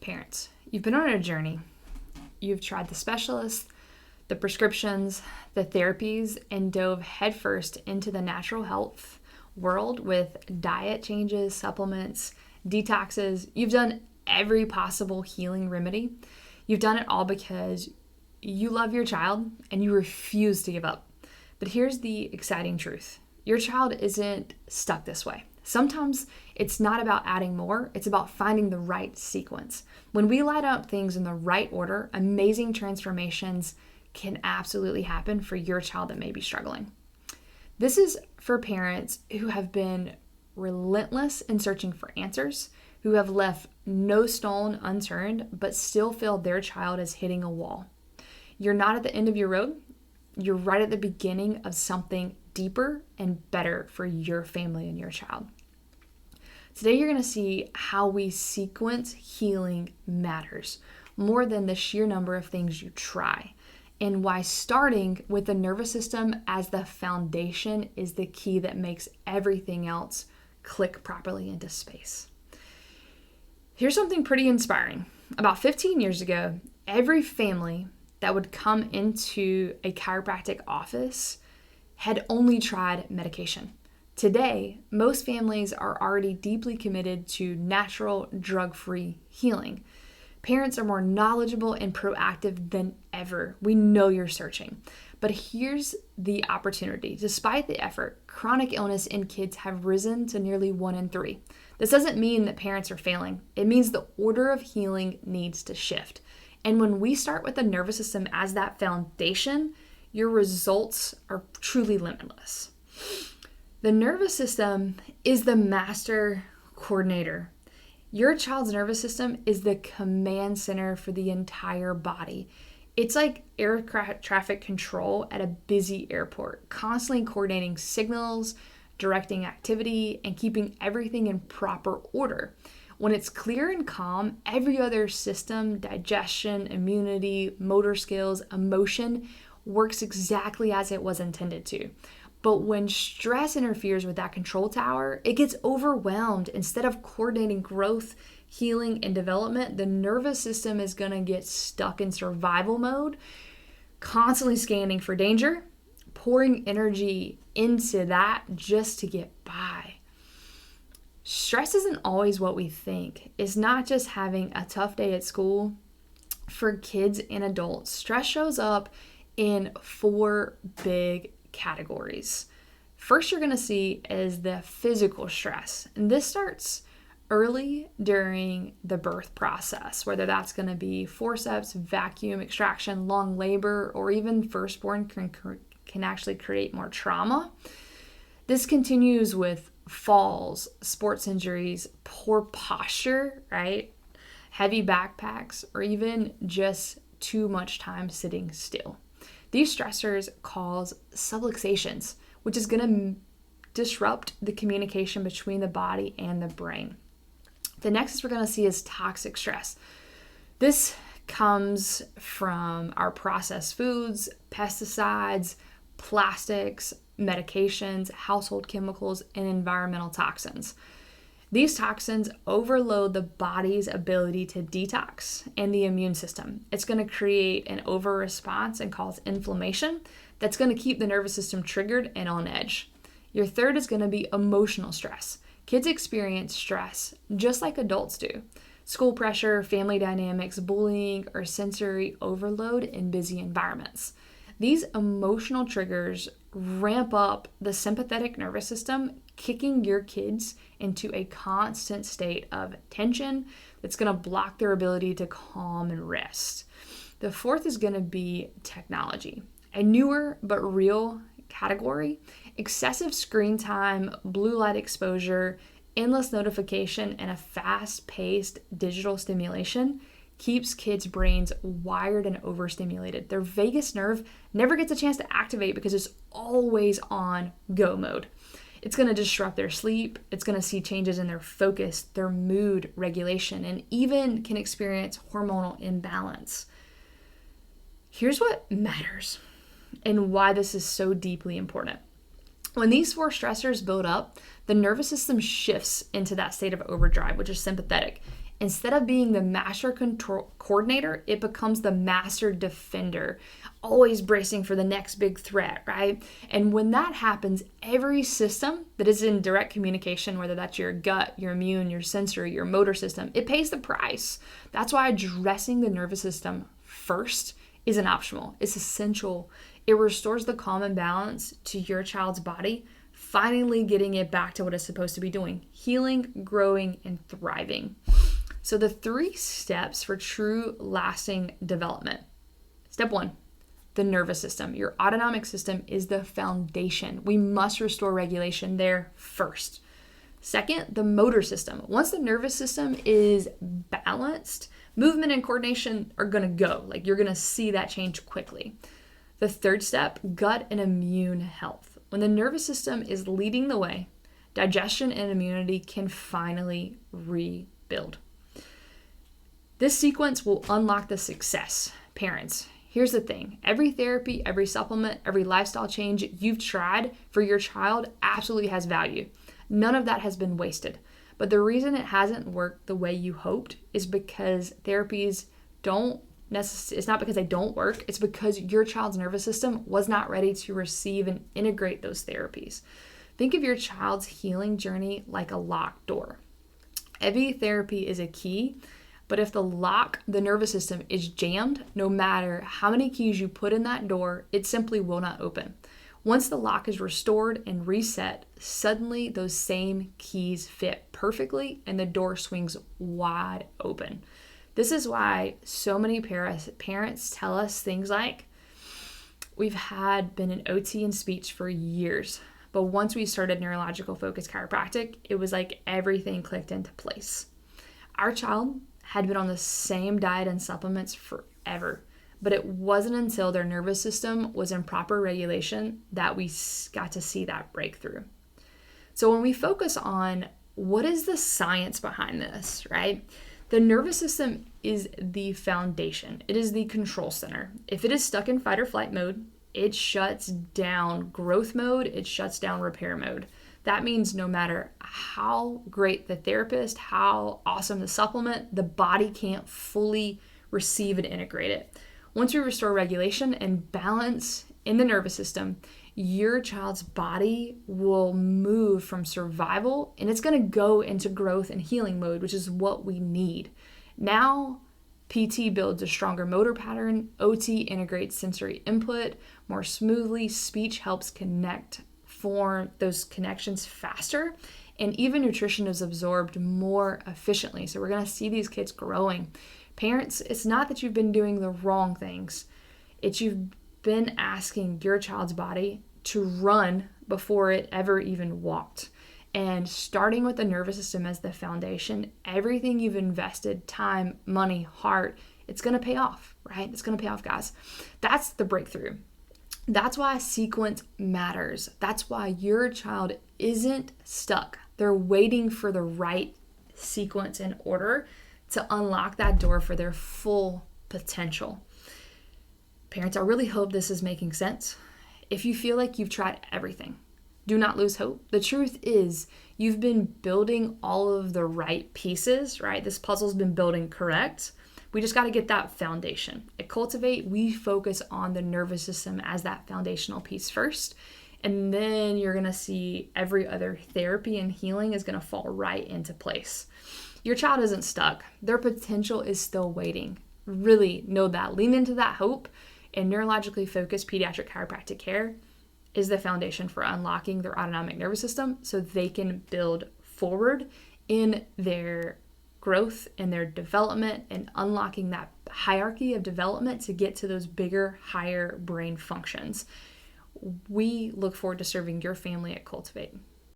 Parents, you've been on a journey. You've tried the specialists, the prescriptions, the therapies, and dove headfirst into the natural health world with diet changes, supplements, detoxes. You've done every possible healing remedy. You've done it all because you love your child and you refuse to give up. But here's the exciting truth. Your child isn't stuck this way. Sometimes it's not about adding more, it's about finding the right sequence. When we line up things in the right order, amazing transformations can absolutely happen for your child that may be struggling. This is for parents who have been relentless in searching for answers, who have left no stone unturned, but still feel their child is hitting a wall. You're not at the end of your road. You're right at the beginning of something deeper and better for your family and your child. Today, you're going to see how we sequence healing matters more than the sheer number of things you try, and why starting with the nervous system as the foundation is the key that makes everything else click properly into space. Here's something pretty inspiring. About 15 years ago, every family that would come into a chiropractic office had only tried medication. Today, most families are already deeply committed to natural, drug-free healing. Parents are more knowledgeable and proactive than ever. We know you're searching. But here's the opportunity. Despite the effort, chronic illness in kids have risen to nearly 1 in 3. This doesn't mean that parents are failing. It means the order of healing needs to shift. And when we start with the nervous system as that foundation, your results are truly limitless. The nervous system is the master coordinator. Your child's nervous system is the command center for the entire body. It's like air traffic control at a busy airport, constantly coordinating signals, directing activity, and keeping everything in proper order. When it's clear and calm, every other system, digestion, immunity, motor skills, emotion, works exactly as it was intended to. But when stress interferes with that control tower, it gets overwhelmed. Instead of coordinating growth, healing, and development, the nervous system is going to get stuck in survival mode, constantly scanning for danger, pouring energy into that just to get by. Stress isn't always what we think. It's not just having a tough day at school. For kids and adults, stress shows up in 4 big categories. First, you're going to see is the physical stress. And this starts early during the birth process, whether that's going to be forceps, vacuum extraction, long labor, or even firstborn can actually create more trauma. This continues with falls, sports injuries, poor posture, right? Heavy backpacks, or even just too much time sitting still. These stressors cause subluxations, which is going to disrupt the communication between the body and the brain. The next we're going to see is toxic stress. This comes from our processed foods, pesticides, plastics, medications, household chemicals, and environmental toxins. These toxins overload the body's ability to detox and the immune system. It's going to create an over-response and cause inflammation that's going to keep the nervous system triggered and on edge. Your third is going to be emotional stress. Kids experience stress just like adults do. School pressure, family dynamics, bullying, or sensory overload in busy environments. These emotional triggers ramp up the sympathetic nervous system, kicking your kids into a constant state of tension that's going to block their ability to calm and rest. The fourth is going to be technology, a newer but real category. Excessive screen time, blue light exposure, endless notification, and a fast-paced digital stimulation keeps kids' brains wired and overstimulated. Their vagus nerve never gets a chance to activate because it's always on go mode. It's going to disrupt their sleep. It's going to see changes in their focus, their mood regulation, and even can experience hormonal imbalance. Here's what matters and why this is so deeply important. When these 4 stressors build up, the nervous system shifts into that state of overdrive, which is sympathetic. Instead of being the master control coordinator, it becomes the master defender, always bracing for the next big threat, right? And when that happens, every system that is in direct communication, whether that's your gut, your immune, your sensory, your motor system, it pays the price. That's why addressing the nervous system first isn't optional. It's essential. It restores the calm and balance to your child's body, finally getting it back to what it's supposed to be doing: healing, growing, and thriving. So the 3 steps for true lasting development. Step 1, the nervous system. Your autonomic system is the foundation. We must restore regulation there first. Second, the motor system. Once the nervous system is balanced, movement and coordination are going to go. Like, you're going to see that change quickly. The third step, gut and immune health. When the nervous system is leading the way, digestion and immunity can finally rebuild. This sequence will unlock the success. Parents, here's the thing. Every therapy, every supplement, every lifestyle change you've tried for your child absolutely has value. None of that has been wasted. But the reason it hasn't worked the way you hoped is because therapies it's not because they don't work. It's because your child's nervous system was not ready to receive and integrate those therapies. Think of your child's healing journey like a locked door. Every therapy is a key, but if the nervous system is jammed, no matter how many keys you put in that door, it simply will not open. Once the lock is restored and reset, suddenly those same keys fit perfectly and the door swings wide open. This is why so many parents tell us things like, we've been in OT and speech for years, but once we started neurological focused chiropractic, it was like everything clicked into place. Our child had been on the same diet and supplements forever, but it wasn't until their nervous system was in proper regulation that we got to see that breakthrough. So when we focus on what is the science behind this, right? The nervous system is the foundation. It is the control center. If it is stuck in fight or flight mode, it shuts down growth mode, it shuts down repair mode. That means no matter how great the therapist, how awesome the supplement, the body can't fully receive and integrate it. Once we restore regulation and balance in the nervous system, your child's body will move from survival and it's going to go into growth and healing mode, which is what we need. Now, PT builds a stronger motor pattern, OT integrates sensory input more smoothly, speech helps form those connections faster, and even nutrition is absorbed more efficiently. So we're going to see these kids growing. Parents, it's not that you've been doing the wrong things. It's you've been asking your child's body to run before it ever even walked. And starting with the nervous system as the foundation, everything you've invested, time, money, heart, it's going to pay off, right? It's going to pay off, guys. That's the breakthrough. That's why sequence matters. That's why your child isn't stuck. They're waiting for the right sequence and order to unlock that door for their full potential. Parents, I really hope this is making sense. If you feel like you've tried everything, do not lose hope. The truth is, you've been building all of the right pieces, right? This puzzle's been building correct. We just got to get that foundation. At Cultivate, we focus on the nervous system as that foundational piece first. And then you're going to see every other therapy and healing is going to fall right into place. Your child isn't stuck. Their potential is still waiting. Really know that. Lean into that hope. And neurologically focused pediatric chiropractic care is the foundation for unlocking their autonomic nervous system so they can build forward in their growth and their development and unlocking that hierarchy of development to get to those bigger, higher brain functions. We look forward to serving your family at Cultivate.